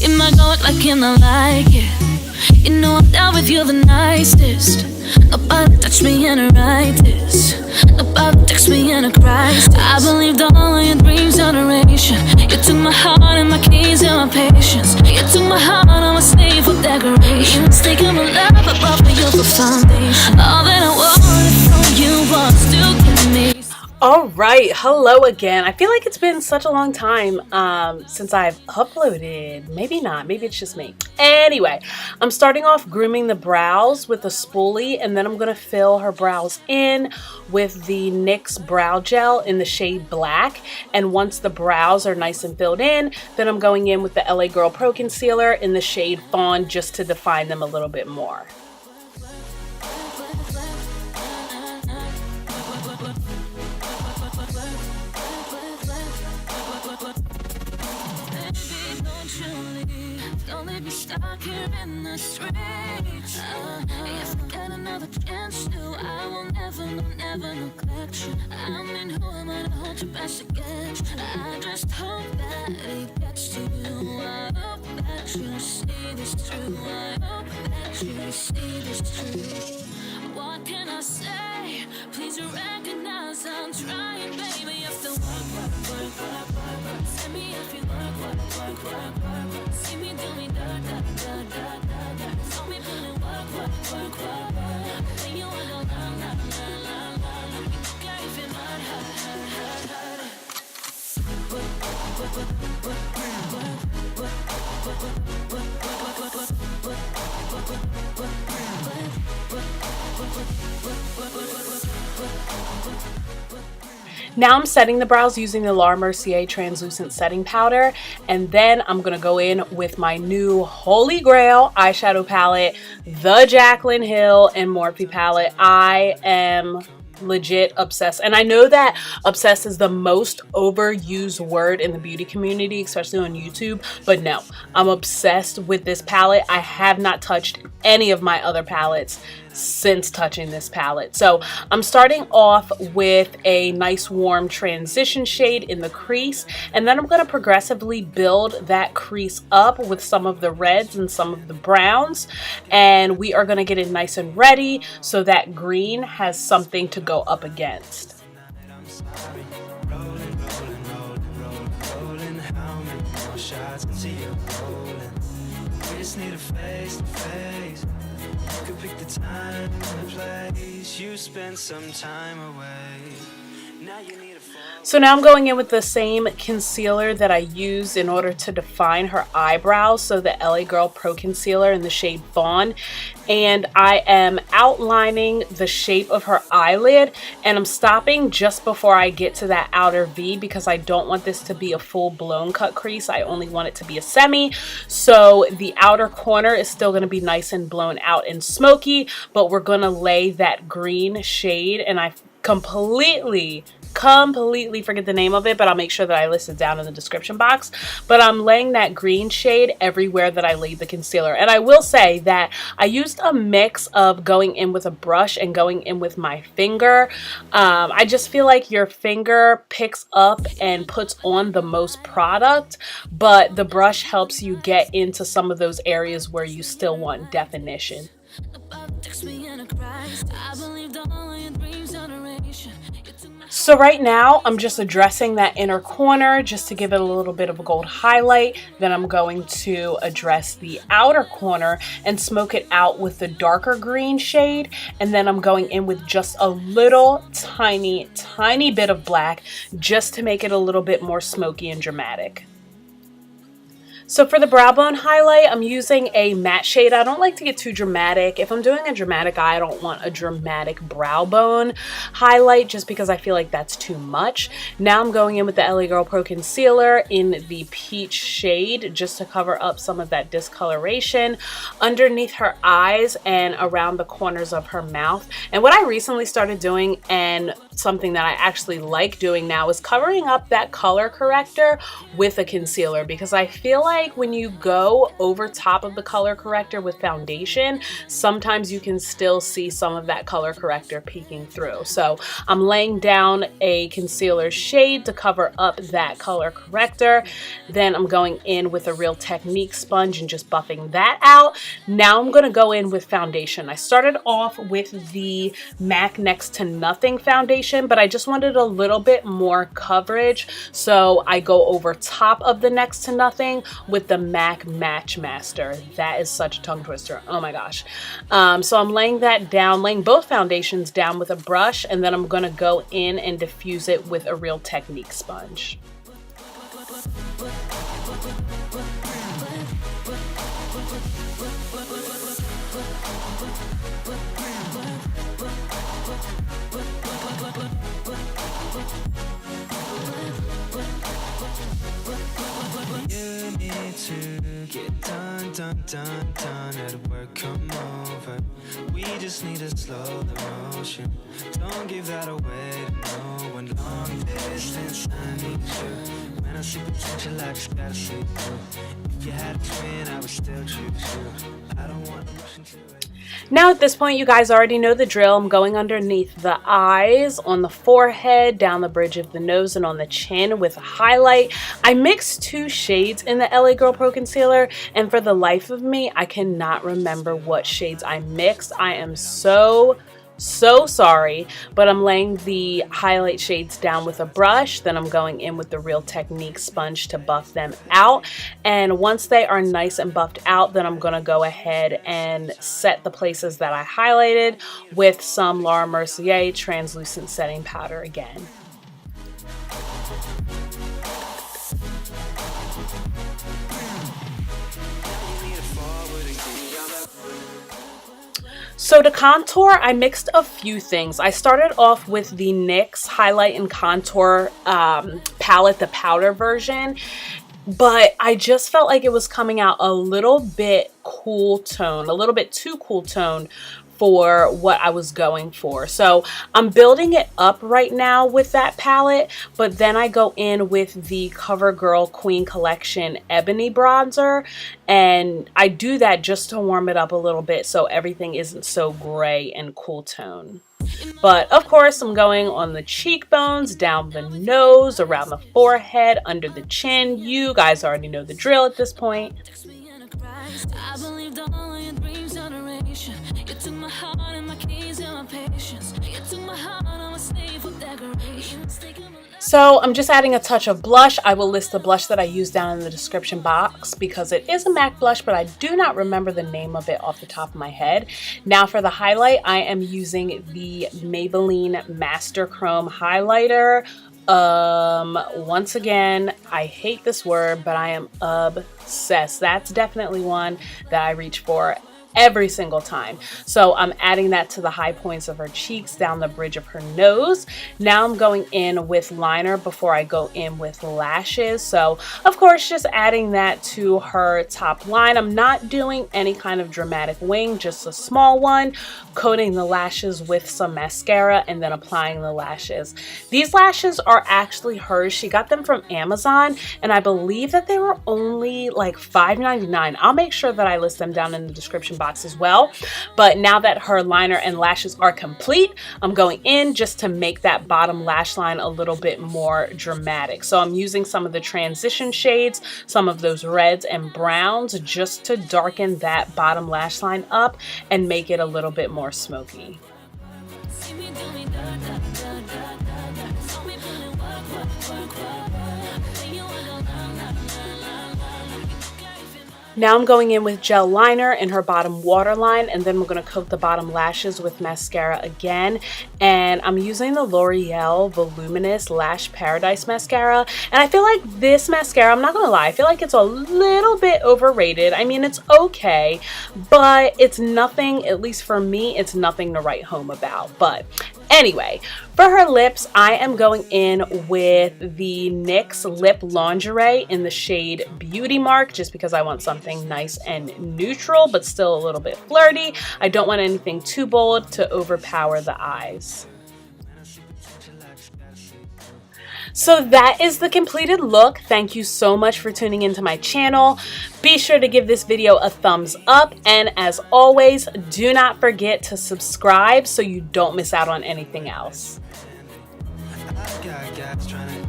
You might go it like you not like it. You know I'm down with you the nicest. Nobody touched me in a righteous. Nobody touched me in a crisis. I believed all of your dreams generation. You took my heart and my keys and my patience. You took my heart, I'm a slave for decoration. You mistaken my love, I brought for you for foundation. All that I wanted from you was to give me. All right, hello again. I feel like it's been such a long time since I've uploaded. Maybe not, maybe it's just me. Anyway, I'm starting off grooming the brows with a spoolie, and then I'm gonna fill her brows in with the NYX Brow Gel in the shade Black. And once the brows are nice and filled in, then I'm going in with the LA Girl Pro Concealer in the shade Fawn just to define them a little bit more. Don't let me stuck here in the streets. If I get another chance to, I will never neglect you. I mean, who am I to hold you best against? I just hope that it gets to you. I hope that you see this through. I hope that you see this through. What can I say? Please recognize I'm trying, baby. If the work. Send me if you work. See me do me da. Saw me put in work. Then you want no la. You care if it Now I'm setting the brows using the Laura Mercier translucent setting powder, and then I'm gonna go in with my new holy grail eyeshadow palette, the Jaclyn Hill and Morphe palette. I am legit obsessed, and I know that obsessed is the most overused word in the beauty community, especially on YouTube, but no, I'm obsessed with this palette. I have not touched any of my other palettes since touching this palette. So I'm starting off with a nice warm transition shade in the crease, and then I'm going to progressively build that crease up with some of the reds and some of the browns, and we are going to get it nice and ready so that green has something to go up against. Need a face to face. You could pick the time and the place. You spend some time away. Now you need a So now I'm going in with the same concealer that I used in order to define her eyebrows, so the LA Girl Pro Concealer in the shade Fawn, and I am outlining the shape of her eyelid, and I'm stopping just before I get to that outer V because I don't want this to be a full-blown cut crease. I only want it to be a semi, so the outer corner is still going to be nice and blown out and smoky, but we're going to lay that green shade, and I completely forget the name of it, but I'll make sure that I list it down in the description box. But I'm laying that green shade everywhere that I laid the concealer. And I will say that I used a mix of going in with a brush and going in with my finger. I just feel like your finger picks up and puts on the most product, but the brush helps you get into some of those areas where you still want definition. So right now I'm just addressing that inner corner just to give it a little bit of a gold highlight. Then I'm going to address the outer corner and smoke it out with the darker green shade, and then I'm going in with just a little tiny bit of black just to make it a little bit more smoky and dramatic. So for the brow bone highlight, I'm using a matte shade. I don't like to get too dramatic. If I'm doing a dramatic eye, I don't want a dramatic brow bone highlight just because I feel like that's too much. Now I'm going in with the LA Girl Pro Concealer in the peach shade just to cover up some of that discoloration underneath her eyes and around the corners of her mouth. And what I recently started doing, and something that I actually like doing now, is covering up that color corrector with a concealer, because I feel like like when you go over top of the color corrector with foundation, sometimes you can still see some of that color corrector peeking through. So I'm laying down a concealer shade to cover up that color corrector. Then I'm going in with a Real Technique sponge and just buffing that out. Now I'm going to go in with foundation. I started off with the MAC Next to Nothing foundation, but I just wanted a little bit more coverage, so I go over top of the Next to Nothing with the MAC Matchmaster. That is such a tongue twister. Oh my gosh. So I'm laying that down, laying both foundations down with a brush, and then I'm going to go in and diffuse it with a Real Technique sponge. To get done at work, come over. We just need to slow the motion. Don't give that away to no one. Long distance, I need you. When I see potential, I just gotta see through. If you had a twin, I would still choose you. I don't want to rush into it. Now at this point, you guys already know the drill. I'm going underneath the eyes, on the forehead, down the bridge of the nose, and on the chin with a highlight. I mixed two shades in the LA Girl Pro Concealer, and for the life of me, I cannot remember what shades I mixed. I am so sorry, but I'm laying the highlight shades down with a brush. Then I'm going in with the Real Technique sponge to buff them out. And once they are nice and buffed out, then I'm going to go ahead and set the places that I highlighted with some Laura Mercier translucent setting powder again. So to contour, I mixed a few things. I started off with the NYX Highlight and Contour palette, the powder version, but I just felt like it was coming out a little bit cool tone, a little bit too cool tone for what I was going for. So I'm building it up right now with that palette, but then I go in with the CoverGirl Queen Collection Ebony Bronzer, and I do that just to warm it up a little bit so everything isn't so gray and cool tone. But of course, I'm going on the cheekbones, down the nose, around the forehead, under the chin. You guys already know the drill at this point. I believed all of your dreams generation. You took my heart and my keys and my patience. You took my heart, I'm a slave for decorations. So I'm just adding a touch of blush. I will list the blush that I use down in the description box because it is a MAC blush, but I do not remember the name of it off the top of my head. Now for the highlight, I am using the Maybelline Master Chrome highlighter. Once again, I hate this word, but I am obsessed. That's definitely one that I reach for every single time. So I'm adding that to the high points of her cheeks, down the bridge of her nose. Now I'm going in with liner before I go in with lashes. So of course, just adding that to her top line. I'm not doing any kind of dramatic wing, just a small one, coating the lashes with some mascara and then applying the lashes. These lashes are actually hers. She got them from Amazon, and I believe that they were only like $5.99. I'll make sure that I list them down in the description box as well. But now that her liner and lashes are complete, I'm going in just to make that bottom lash line a little bit more dramatic. So I'm using some of the transition shades, some of those reds and browns, just to darken that bottom lash line up and make it a little bit more smoky. Now I'm going in with gel liner in her bottom waterline, and then we're going to coat the bottom lashes with mascara again. And I'm using the L'Oreal Voluminous Lash Paradise Mascara. And I feel like this mascara, I'm not going to lie, I feel like it's a little bit overrated. I mean, it's okay, but it's nothing, at least for me, it's nothing to write home about. But anyway, for her lips, I am going in with the NYX Lip Lingerie in the shade Beauty Mark, just because I want something nice and neutral, but still a little bit flirty. I don't want anything too bold to overpower the eyes. So that is the completed look. Thank you so much for tuning into my channel. Be sure to give this video a thumbs up, and as always, do not forget to subscribe so you don't miss out on anything else. I've got gaps trying to